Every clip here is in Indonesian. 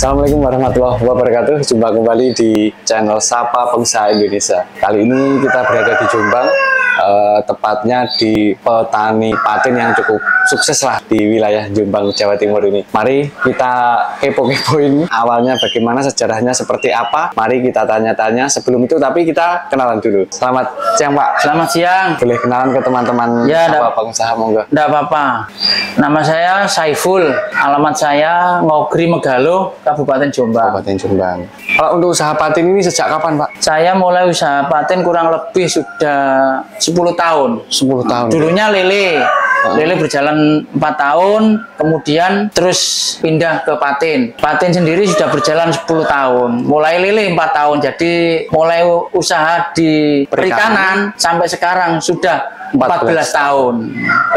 Assalamualaikum warahmatullahi wabarakatuh. Jumpa kembali di channel Sapa Pengusaha Indonesia. Kali ini kita berada di Jombang, tepatnya di petani patin yang cukup sukses lah di wilayah Jombang, Jawa Timur ini. Mari kita kepo-kepoin awalnya bagaimana, sejarahnya seperti apa. Mari kita tanya-tanya. Sebelum itu tapi kita kenalan dulu. Selamat siang Pak. Selamat siang. Boleh kenalan ke teman-teman ya, Sapa Pengusaha, monggo. Enggak apa-apa. Nama saya Saiful. Alamat saya Ngogri Megalo, Kabupaten Jombang. Kabupaten Jombang. Kalau untuk usaha patin ini sejak kapan Pak? Saya mulai usaha patin kurang lebih sudah 10 tahun. 10 tahun. Dulunya lele. Lele berjalan 4 tahun, kemudian terus pindah ke patin. Patin sendiri sudah berjalan 10 tahun. Mulai lele 4 tahun, jadi mulai usaha di perikanan sampai sekarang sudah 14 tahun.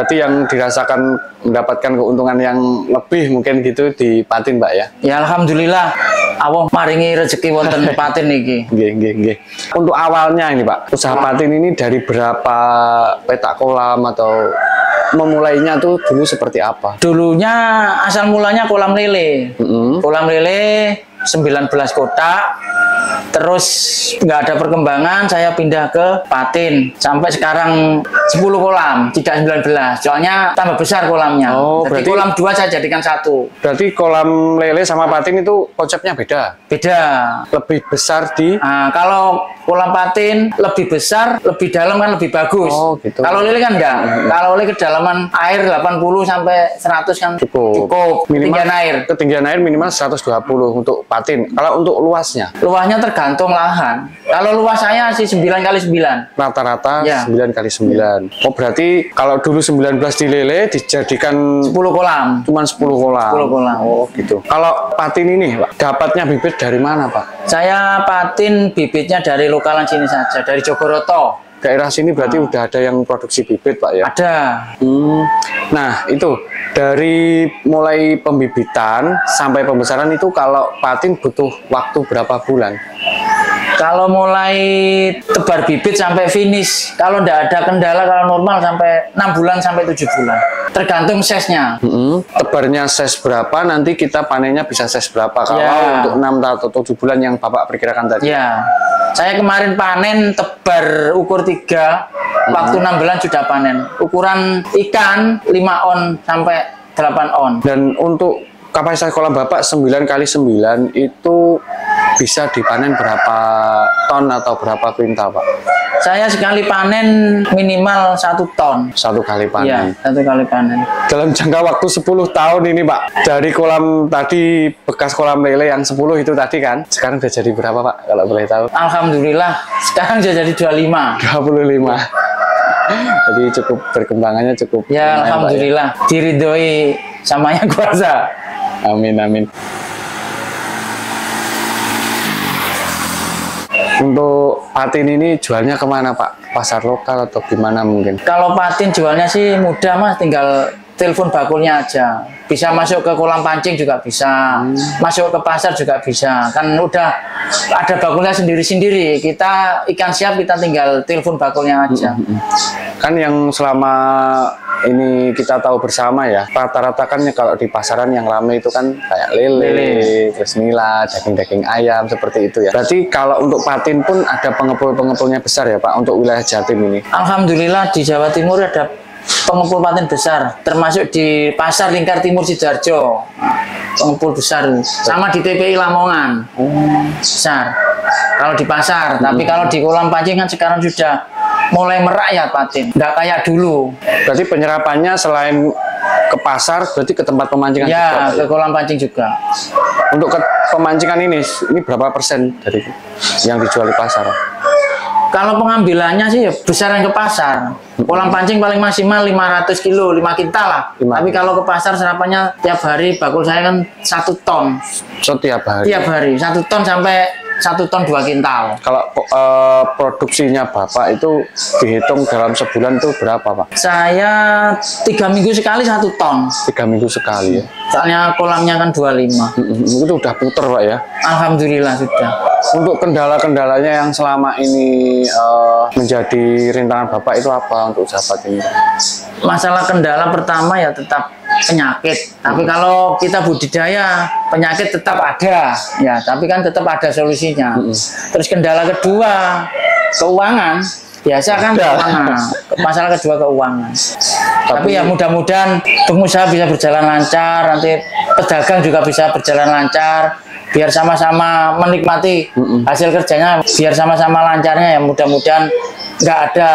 Berarti yang dirasakan mendapatkan keuntungan yang lebih mungkin gitu di patin Mbak ya? Ya Alhamdulillah, Allah maringi rezeki wonten patin niki. Nggih. Untuk awalnya ini Pak, usaha patin ini dari berapa petak kolam atau memulainya tuh dulu seperti apa? Dulunya asal mulanya kolam lele. Kolam lele 19 kotak. Terus nggak ada perkembangan, saya pindah ke patin sampai sekarang 10 kolam, tidak 19. Soalnya tambah besar kolamnya. Oh, jadi berarti kolam 2 saya jadikan 1. Berarti kolam lele sama patin itu konsepnya beda? Beda. Lebih besar di... Nah, kalau kolam patin lebih besar, lebih dalam kan lebih bagus. Oh, gitu. Kalau lele kan enggak. Kalau lele kedalaman air 80 sampai 100 kan cukup. Minimal ketinggian air. Ketinggian air minimal 120 untuk patin. Kalau untuk luasnya? Luasnya tergantung lahan. Kalau luas saya sih 9 kali 9. Rata-rata ya. 9 kali 9. Oh, berarti kalau dulu 19 di lele dijadikan 10 kolam. Cuman 10 kolam. 10 kolam. Oh, gitu. Kalau patin ini, Pak, dapatnya bibit dari mana, Pak? Saya patin bibitnya dari lokalan sini saja, dari Jogoroto. Daerah sini berarti udah ada yang produksi bibit Pak ya? Ada. Nah itu dari mulai pembibitan sampai pembesaran itu kalau patin butuh waktu berapa bulan? Kalau mulai tebar bibit sampai finish, kalau tidak ada kendala, kalau normal sampai 6 bulan sampai 7 bulan. Tergantung size-nya. Tebarnya size berapa, nanti kita panennya bisa size berapa? Kalau untuk 6 atau 7 bulan yang Bapak perkirakan tadi? Ya, saya kemarin panen tebar ukur 3, waktu 6 bulan sudah panen. Ukuran ikan 5 on sampai 8 on. Dan untuk kapasitas kolam Bapak 9 kali 9 itu bisa dipanen berapa ton atau berapa kuintal Pak? Saya sekali panen minimal 1 ton. 1 kali panen? Iya, 1 kali panen. Dalam jangka waktu 10 tahun ini Pak, dari kolam tadi, bekas kolam lele yang 10 itu tadi kan, sekarang udah jadi berapa Pak, kalau boleh tahu? Alhamdulillah, sekarang sudah jadi 25. 25. Jadi cukup perkembangannya cukup. Ya Alhamdulillah, Pak, ya. Diridhoi sama Yang Kuasa. Amin. Untuk patin ini jualnya kemana Pak? Pasar lokal atau gimana mungkin? Kalau patin jualnya sih mudah Mas, tinggal telepon bakulnya aja. Bisa masuk ke kolam pancing juga bisa, masuk ke pasar juga bisa. Kan udah ada bakulnya sendiri-sendiri. Kita ikan siap, kita tinggal telepon bakulnya aja. Kan yang selama ini kita tahu bersama ya, rata-rata kan kalau di pasaran yang ramai itu kan kayak lele, terus nila, daging-daging ayam seperti itu ya. Berarti kalau untuk patin pun ada pengepul-pengepulnya besar ya Pak untuk wilayah Jatim ini? Alhamdulillah di Jawa Timur ada pengepul patin besar, termasuk di Pasar Lingkar Timur Sidoarjo. Pengepul besar, sama di TPI Lamongan. Besar. Kalau di pasar, tapi kalau di kolam pancing kan sekarang sudah mulai merakyat patin, nggak kayak dulu. Berarti penyerapannya selain ke pasar, berarti ke tempat pemancingan ya, juga? Ke kolam pancing juga. Untuk ke pemancingan ini berapa persen dari yang dijual di pasar? Kalau pengambilannya sih ya besar yang ke pasar. Kolam pancing paling maksimal 500 kilo, 5 kintal lah. Tapi kalau ke pasar serapannya tiap hari, bakul saya kan 1 ton. Setiap hari? Tiap hari, 1 ton sampai 1 ton 2 kintal. Kalau produksinya Bapak itu dihitung dalam sebulan itu berapa Pak? Saya 3 minggu sekali 1 ton. 3 minggu sekali ya? Soalnya kolamnya kan 25. Itu udah puter Pak ya? Alhamdulillah sudah. Untuk kendala-kendalanya yang selama ini menjadi rintangan Bapak itu apa untuk usaha ini? Masalah kendala pertama ya tetap penyakit. Tapi kalau kita budidaya, penyakit tetap ada, ya. Tapi kan tetap ada solusinya. Terus kendala kedua, keuangan. Biasa kan keuangan. Masalah kedua keuangan. Tapi ya mudah-mudahan pengusaha bisa berjalan lancar, nanti pedagang juga bisa berjalan lancar, biar sama-sama menikmati hasil kerjanya, biar sama-sama lancarnya ya, mudah-mudahan nggak ada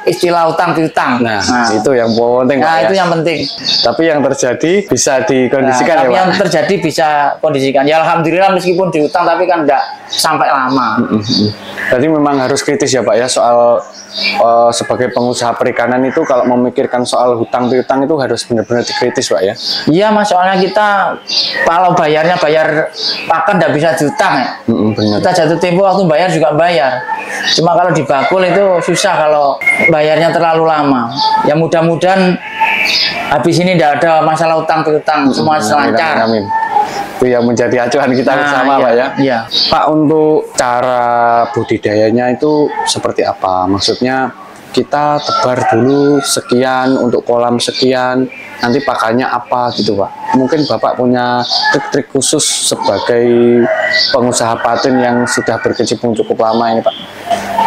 istilah utang piutang. Nah, itu yang penting. Nah, Pak, itu ya. yang penting. Tapi yang terjadi bisa dikondisikan Tapi ya, Pak. yang terjadi bisa kondisikan. Ya alhamdulillah meskipun diutang tapi kan nggak sampai lama. Berarti memang harus kritis ya Pak ya, soal sebagai pengusaha perikanan itu kalau memikirkan soal hutang piutang itu harus benar-benar dikritis Pak ya. Iya Mas, soalnya kita kalau bayarnya bayar pakan nggak bisa diutang ya. Benar. Kita jatuh tempo waktu bayar juga bayar. Cuma kalau di bakul itu susah kalau bayarnya terlalu lama. Ya mudah-mudahan habis ini tidak ada masalah utang piutang, semua lancar. Amin. Itu yang menjadi acuan kita bersama iya, Pak ya. Iya. Pak, untuk cara budidayanya itu seperti apa? Maksudnya kita tebar dulu sekian untuk kolam sekian, nanti pakannya apa gitu Pak? Mungkin Bapak punya trik-trik khusus sebagai pengusaha patin yang sudah berkecimpung cukup lama ini Pak.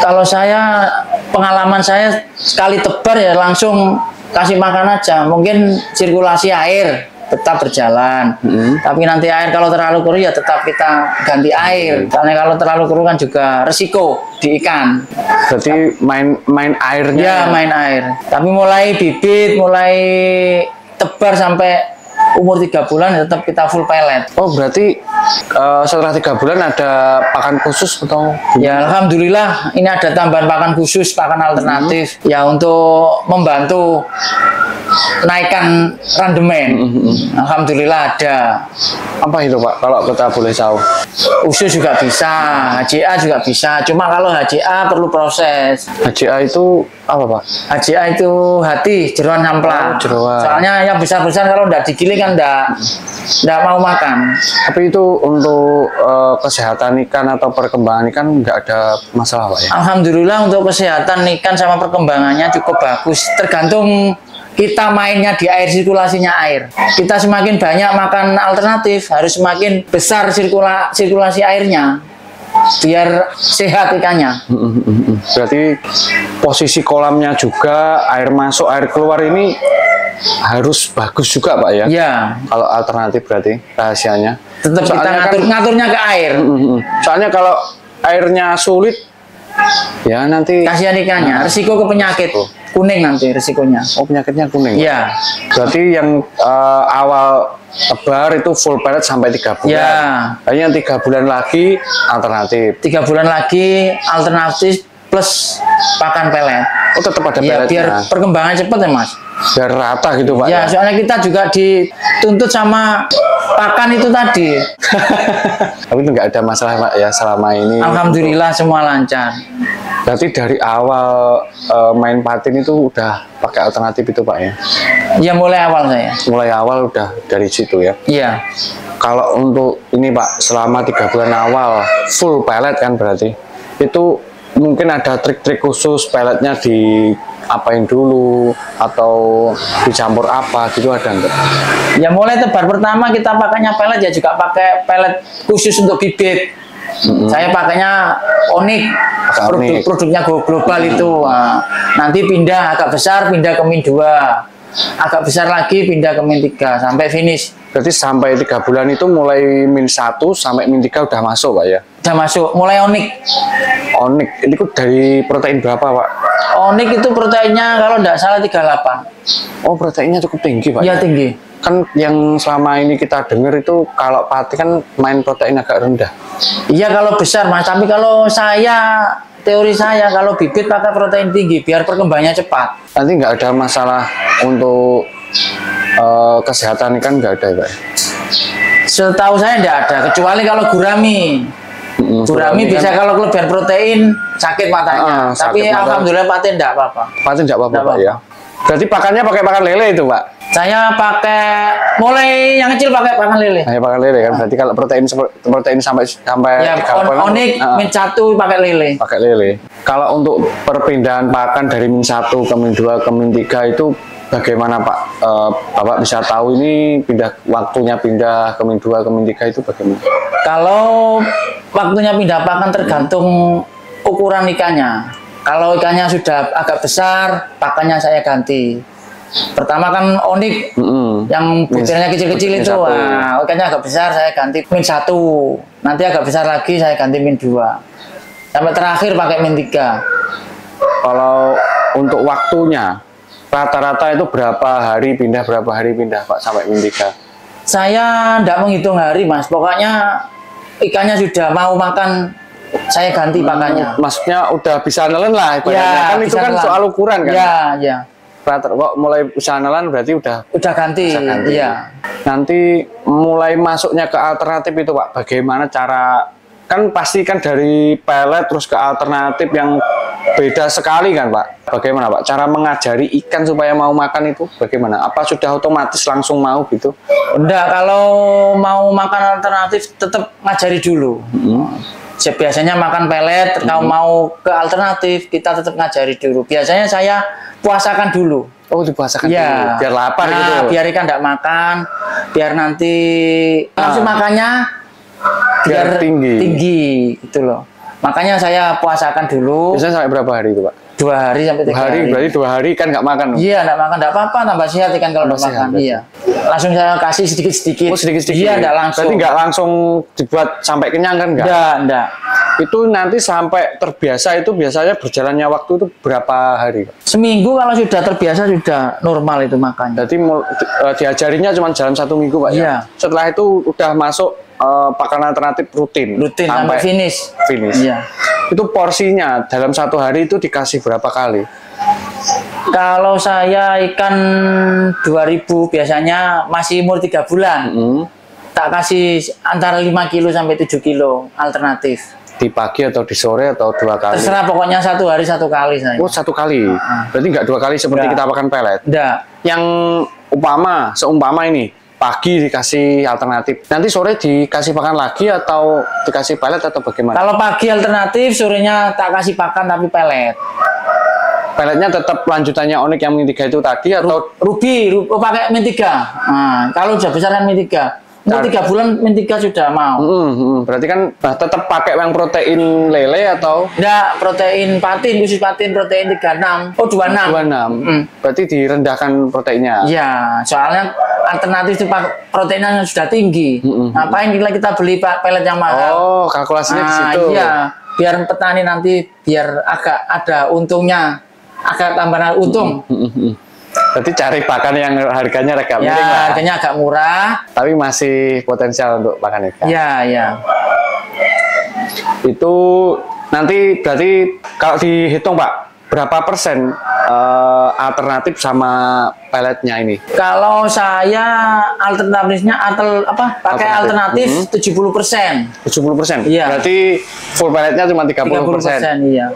Kalau saya, pengalaman saya sekali tebar ya langsung kasih makan aja. Mungkin sirkulasi air tetap berjalan. Tapi nanti air kalau terlalu keruh ya tetap kita ganti air. Karena kalau terlalu keruh kan juga resiko di ikan. Berarti main airnya. Ya, main air. Tapi mulai bibit, mulai tebar sampai umur 3 bulan tetap kita full pellet. Oh, berarti setelah 3 bulan ada pakan khusus atau? Ya alhamdulillah ini ada tambahan pakan khusus, pakan alternatif ya untuk membantu naikkan randemen. Alhamdulillah ada. Apa itu Pak kalau kita boleh tahu? Usus juga bisa, HCA juga bisa. Cuma kalau HCA perlu proses. HCA itu apa Pak? HCA itu hati, jeroan sampla. Oh, jeroan. Soalnya yang besar-besar kalau udah digiling kan nggak mau makan. Tapi itu untuk kesehatan ikan atau perkembangan ikan nggak ada masalah Pak ya? Alhamdulillah untuk kesehatan ikan sama perkembangannya cukup bagus. Tergantung kita mainnya di air, sirkulasinya air. Kita semakin banyak makan alternatif, harus semakin besar sirkulasi airnya. Biar sehat ikannya. Berarti posisi kolamnya juga, air masuk, air keluar ini harus bagus juga Pak ya? Ya. Kalau alternatif berarti rahasianya. Tetap kita ngaturnya ke air. Soalnya kalau airnya sulit, ya nanti Kasihan ikannya, resiko ke penyakit. Kuning nanti resikonya. oh penyakitnya kuning. Iya. Berarti yang awal tebar itu full pellet sampai 3 bulan. Ya. Lalu yang 3 bulan lagi alternatif. 3 bulan lagi alternatif plus pakan pelet. Oh tetap ada Ya, pelletnya. biar perkembangan cepat ya Mas. Biar rata gitu Pak. Ya, soalnya kita juga dituntut sama pakan itu tadi. Tapi itu nggak ada masalah Pak ya selama ini. Alhamdulillah semua lancar. Berarti dari awal main patin itu udah pakai alternatif itu Pak ya? Ya mulai awal saya. Mulai awal udah dari situ ya? Iya. Kalau untuk ini Pak, selama 3 bulan awal full pellet kan berarti itu mungkin ada trik-trik khusus pelletnya diapain dulu atau dicampur apa gitu ada enggak? Ya mulai tebar pertama kita pakainya pellet ya juga pakai pellet khusus untuk bibit. Saya pakainya Onik, produknya global itu. Nah, nanti pindah agak besar, pindah ke Min 2. Agak besar lagi, pindah ke Min 3 sampai finish. Berarti sampai 3 bulan itu mulai Min 1 sampai Min 3 udah masuk Pak ya? Udah masuk, mulai Onik. Onik, ini dari protein berapa Pak? Onik itu proteinnya kalau nggak salah 38. Oh proteinnya cukup tinggi Pak? Iya tinggi. Kan yang selama ini kita dengar itu kalau pati kan main protein agak rendah. Iya kalau besar Mas, tapi kalau saya, teori saya kalau bibit pakai protein tinggi biar perkembangannya cepat. Nanti nggak ada masalah untuk kesehatan ikan nggak ada Pak? Setahu saya nggak ada, kecuali kalau gurami. Gurami bisa kan, kalau kelebihan protein sakit matanya. Tapi mata. Alhamdulillah patin nggak apa-apa. Patin nggak apa-apa Pak ya? Berarti pakannya pakai pakan lele itu Pak? Saya pakai mulai yang kecil pakai pakan lele. Hanya pakan lele kan? Berarti kalau protein sampai ya, Onik Min 1 pakai lele. Pakai lele. Kalau untuk perpindahan pakan dari Min 1 ke Min 2 ke Min 3 itu Bagaimana Pak, Bapak bisa tahu ini waktunya pindah ke Min 2 ke Min 3 itu bagaimana? Kalau waktunya pindah pakan tergantung ukuran ikannya. Kalau ikannya sudah agak besar, pakannya saya ganti. Pertama kan onik yang butirnya kecil-kecil itu, nah, ikannya agak besar saya ganti Min 1. Nanti agak besar lagi saya ganti Min 2. Sampai terakhir pakai Min 3. Kalau untuk waktunya, rata-rata itu berapa hari pindah Pak sampai Min 3? Saya tidak menghitung hari Mas, pokoknya ikannya sudah mau makan, saya ganti pakannya. Maksudnya udah bisa nelen lah ibaratnya, Ya, kan itu kan nelen. soal ukuran kan? Ya, ya. Kok mulai usaha nelen berarti udah ganti. bisa ganti. Iya. Nanti mulai masuknya ke alternatif itu Pak, bagaimana cara, kan pasti kan dari pelet terus ke alternatif yang beda sekali kan Pak. Bagaimana Pak cara mengajari ikan supaya mau makan itu bagaimana? Apa sudah otomatis langsung mau gitu? Enggak, kalau mau makan alternatif tetap ngajari dulu. Biasanya makan pelet, kalau mau ke alternatif kita tetap ngajari dulu. Biasanya saya puasakan dulu. Oh, dipuasakan ya, dulu biar lapar gitu. Biar ikan tidak makan, biar nanti nafsu makannya biar tinggi gitu loh. Makanya saya puasakan dulu. Biasanya sampai berapa hari itu Pak? 2 hari sampai 3 hari. Berarti 2 hari kan nggak makan? Iya, nggak makan, nggak apa-apa, tambah sehat ikan kalau nggak makan. Iya. Langsung saya kasih sedikit-sedikit. Oh, sedikit-sedikit. Iya, nggak langsung. Berarti nggak langsung dibuat sampai kenyang kan nggak? Nggak. Itu nanti sampai terbiasa itu biasanya berjalannya waktu itu berapa hari? Seminggu kalau sudah terbiasa sudah normal itu makannya. Berarti diajarinya cuma jalan 1 minggu Pak ya? Iya. Setelah itu udah masuk pakan alternatif rutin sampai finish. Iya. Itu porsinya dalam 1 hari itu dikasih berapa kali? Kalau saya ikan 2000 biasanya masih umur 3 bulan. Tak kasih antara 5 kilo sampai 7 kilo alternatif. Di pagi atau di sore atau 2 kali? Terserah, pokoknya 1 hari 1 kali saya. Oh, 1 kali. Berarti nggak 2 kali seperti kita makan pelet? Nggak. Yang seumpama ini pagi dikasih alternatif, nanti sore dikasih pakan lagi atau dikasih pelet atau bagaimana? Kalau pagi alternatif, sorenya tak kasih pakan tapi pelet. Peletnya tetap lanjutannya onik yang Min 3 itu tadi atau ruby pakai Min 3. Nah, kalau sudah besar kan Min 3. Umur 3 bulan Min 3 sudah mau. Berarti kan tetap pakai yang protein lele atau? Enggak, protein patin, khusus patin protein 36. Oh, 26. 26. Berarti direndahkan proteinnya. Iya, soalnya alternatif itu proteinnya sudah tinggi. Ngapain kita beli pelet yang mahal? Oh, kalkulasinya di situ. Iya, biar petani nanti biar agak ada untungnya, agak tambahan untung. Berarti cari pakan yang harganya agak miring lah. Harganya agak murah. Tapi masih potensial untuk pakan ikan. Iya. Itu nanti berarti kalau dihitung Pak, berapa persen alternatif sama peletnya ini? Kalau saya alternatifnya pakai alternatif 70%. 70%? Iya. Berarti full peletnya cuma 30%? Iya.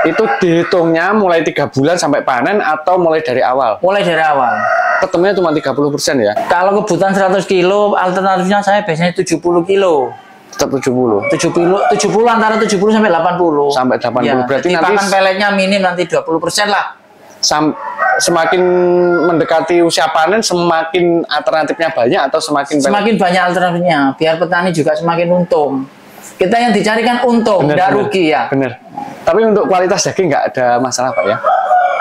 Itu dihitungnya mulai 3 bulan sampai panen atau mulai dari awal? Mulai dari awal. Ketemunya cuma 30% ya? Kalau kebutuhan 100 kilo, alternatifnya saya biasanya 70 kilo. Tetap 70? 70 antara 70 sampai 80. Sampai 80. Ya, berarti nanti pakan peletnya minim nanti 20% lah. Semakin mendekati usia panen, semakin alternatifnya banyak atau semakin banyak alternatifnya, biar petani juga semakin untung. Kita yang dicari kan untung, tidak rugi ya. Bener. Tapi untuk kualitas daging nggak ada masalah Pak ya?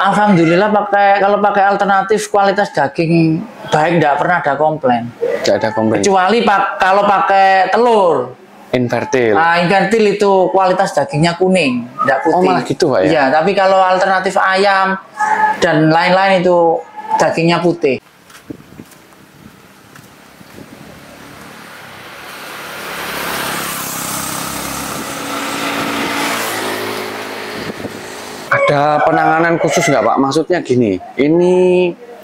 Alhamdulillah kalau pakai alternatif kualitas daging baik, nggak pernah ada komplain. Nggak ada komplain. Kecuali kalau pakai telur. Invertil. Invertil itu kualitas dagingnya kuning, tidak putih. Oh malah gitu Pak ya? Iya, tapi kalau alternatif ayam dan lain-lain itu dagingnya putih. Ada penanganan khusus nggak Pak? Maksudnya gini, ini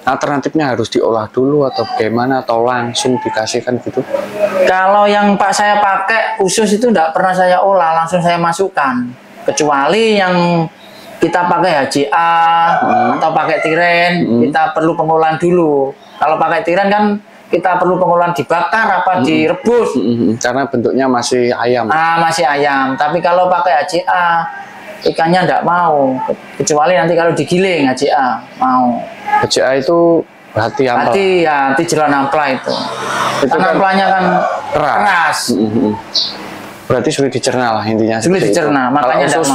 alternatifnya harus diolah dulu atau bagaimana atau langsung dikasihkan gitu? Kalau yang saya pakai khusus itu tidak pernah saya olah, langsung saya masukkan. Kecuali yang kita pakai HCA atau pakai tiren, kita perlu pengolahan dulu. Kalau pakai tiren kan kita perlu pengolahan dibakar apa direbus. Karena bentuknya masih ayam. Masih ayam. Tapi kalau pakai HCA ikannya tidak mau, kecuali nanti kalau digiling HCA mau. HCA itu hati ampel. Hati jelan ampla itu. Itu Karena kan amplanya kan keras. Berarti sulit dicerna lah intinya. Sulit dicerna, makanya kalau usus,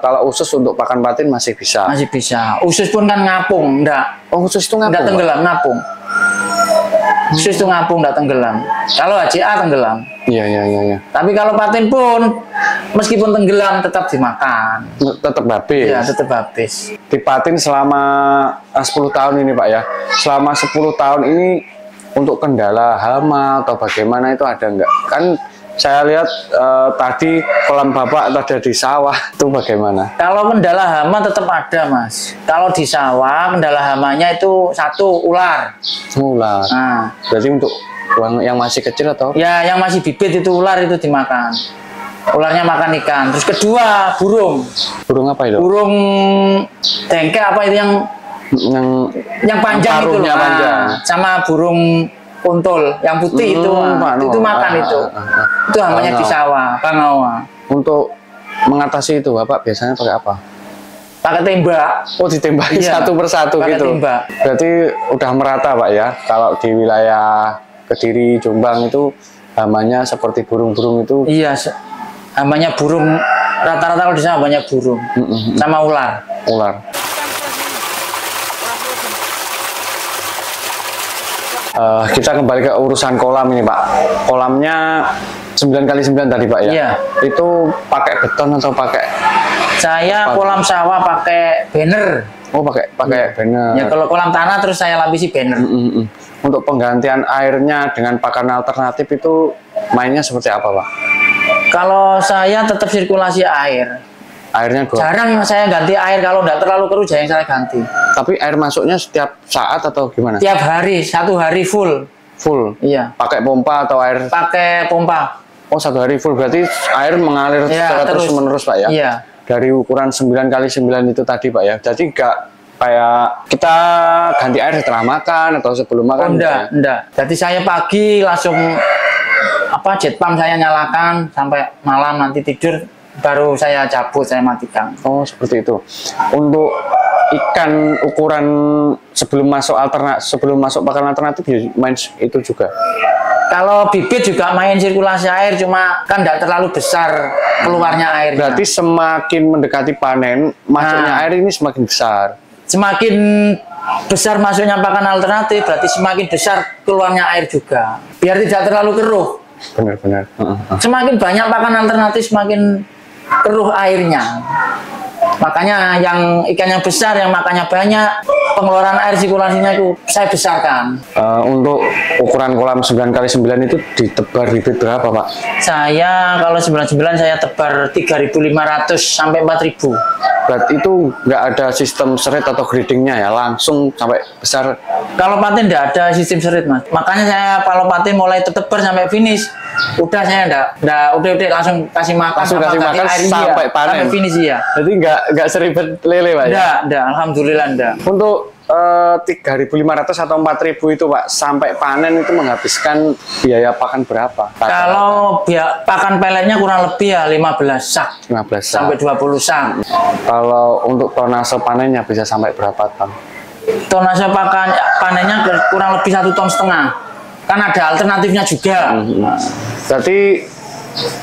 kalau usus untuk pakan patin masih bisa. Masih bisa. Usus pun kan ngapung, enggak. Oh, usus itu ngapung? Enggak tenggelam, ngapung. Usus itu ngapung, enggak tenggelam. Kalau HCA tenggelam. Iya. Tapi kalau patin pun meskipun tenggelam tetap dimakan. Tetap habis. Iya, tetap habis. Di patin selama 10 tahun ini Pak ya. Selama 10 tahun ini untuk kendala hama atau bagaimana itu ada enggak? Kan saya lihat tadi kolam Bapak ada di sawah, itu bagaimana? Kalau kendala hama tetap ada, Mas. Kalau di sawah kendala hamanya itu satu ular. Ular. Nah, berarti untuk yang masih kecil atau? Ya, yang masih bibit itu ular itu dimakan. Ularnya makan ikan. Terus kedua burung. Burung apa itu? Burung dengke apa itu yang panjang itu loh. Panjang. Sama burung kuntul yang putih itu makan itu. Itu namanya di sawah, Bangawa. Untuk mengatasi itu Bapak biasanya pakai apa? Pakai tembak. Oh, ditembaki satu persatu gitu. Tembak. Berarti udah merata Pak ya. Kalau di wilayah Kediri, Jombang itu hamanya seperti burung-burung itu. Iya, hamanya burung rata-rata kalau di sana banyak burung sama ular. Kita kembali ke urusan kolam ini Pak. Kolamnya 9x9 tadi Pak ya? Iya. Itu pakai beton atau pakai? Saya kolam sawah pakai banner. Oh, pakai banner. Ya, kalau kolam tanah terus saya lapisi banner. Untuk penggantian airnya dengan pakan alternatif itu mainnya seperti apa Pak? Kalau saya tetap sirkulasi air. Airnya jarang saya ganti air, kalau nggak terlalu keruh jarang saya ganti. Tapi air masuknya setiap saat atau gimana? Tiap hari, 1 hari full. Full? Iya. Pakai pompa atau air? Pakai pompa. Oh, 1 hari full, berarti air mengalir secara terus menerus Pak ya? Iya. Dari ukuran 9x9 itu tadi Pak ya? Jadi nggak kayak kita ganti air setelah makan atau sebelum makan? Oh, enggak. Jadi saya pagi langsung jet pump saya nyalakan sampai malam, nanti tidur baru saya cabut, saya matikan. Oh, seperti itu. Untuk ikan ukuran sebelum masuk pakan alternatif main itu juga. Kalau bibit juga main sirkulasi air, cuma kan tidak terlalu besar keluarnya airnya. Berarti semakin mendekati panen, masuknya air ini semakin besar. Semakin besar masuknya pakan alternatif, berarti semakin besar keluarnya air juga. Biar tidak terlalu keruh. Benar-benar. Semakin banyak pakan alternatif, semakin keruh airnya. Makanya yang ikan yang besar, yang makannya banyak, pengeluaran air sirkulasinya itu saya besarkan. Untuk ukuran kolam 9x9 itu ditebar bibit berapa Pak? Saya kalau 99 saya tebar 3.500 sampai 4.000. Berarti itu nggak ada sistem serit atau gradingnya ya, langsung sampai besar? Kalau patin nggak ada sistem serit Mas. Makanya saya kalau patin mulai tebar sampai finish, udah saya udah langsung kasih makan, sampai panen, sampai finish ya. Jadi nggak seribet lele Pak ya? Nggak, alhamdulillah nggak. Untuk 3.500 atau 4.000 itu Pak, sampai panen itu menghabiskan biaya pakan berapa? Kalau pakan peletnya kurang lebih ya 15 sak. 15 sak. Sampai 20 sak. Kalau untuk tonase panennya bisa sampai berapa ton? Tonase panennya kurang lebih 1,5 ton. Kan ada alternatifnya juga. Berarti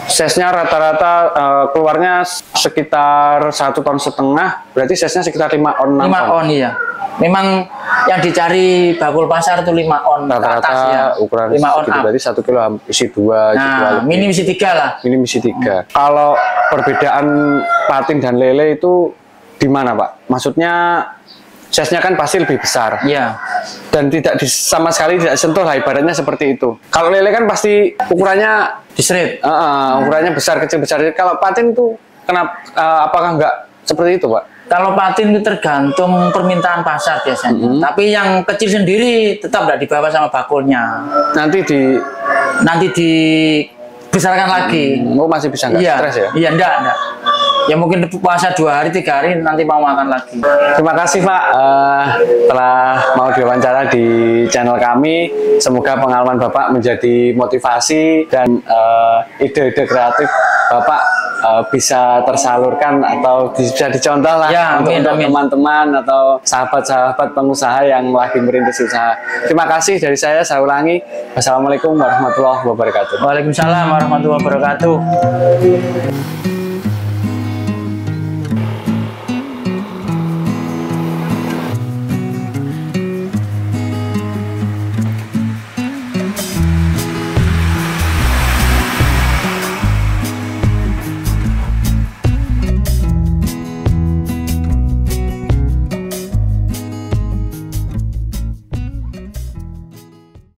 size-nya rata-rata keluarnya sekitar 1,5 ton. Berarti size-nya sekitar 5 on. 5 on iya. Memang yang dicari bakul pasar itu 5 on rata-rata ya. Ukuran 5 on segitu, berarti 1 kilo isi 2. Nah, minim isi 3 lah. Minim isi 3. Kalau perbedaan patin dan lele itu di mana Pak? Maksudnya size-nya kan pasti lebih besar. Iya. Dan sama sekali tidak sentuh lah, ibaratnya seperti itu. Kalau lele kan pasti ukurannya diseret. Ukurannya besar kecil besar. Kalau patin itu kenapa apakah enggak seperti itu Pak? Kalau patin itu tergantung permintaan pasar biasanya. Tapi yang kecil sendiri tetap tidak dibawa sama bakulnya. Nanti dibesarkan lagi. Oh, masih bisa nggak stres ya? Iya, enggak. Ya mungkin puasa 2 hari 3 hari nanti mau makan lagi. Terima kasih Pak telah mau diwawancara di channel kami. Semoga pengalaman Bapak menjadi motivasi dan ide-ide kreatif Bapak bisa tersalurkan atau bisa dicontoh lah Ya, untuk amin. teman-teman atau sahabat-sahabat pengusaha yang lagi merintis usaha. Terima kasih dari saya ulangi. Wassalamualaikum warahmatullahi wabarakatuh. Waalaikumsalam warahmatullahi wabarakatuh.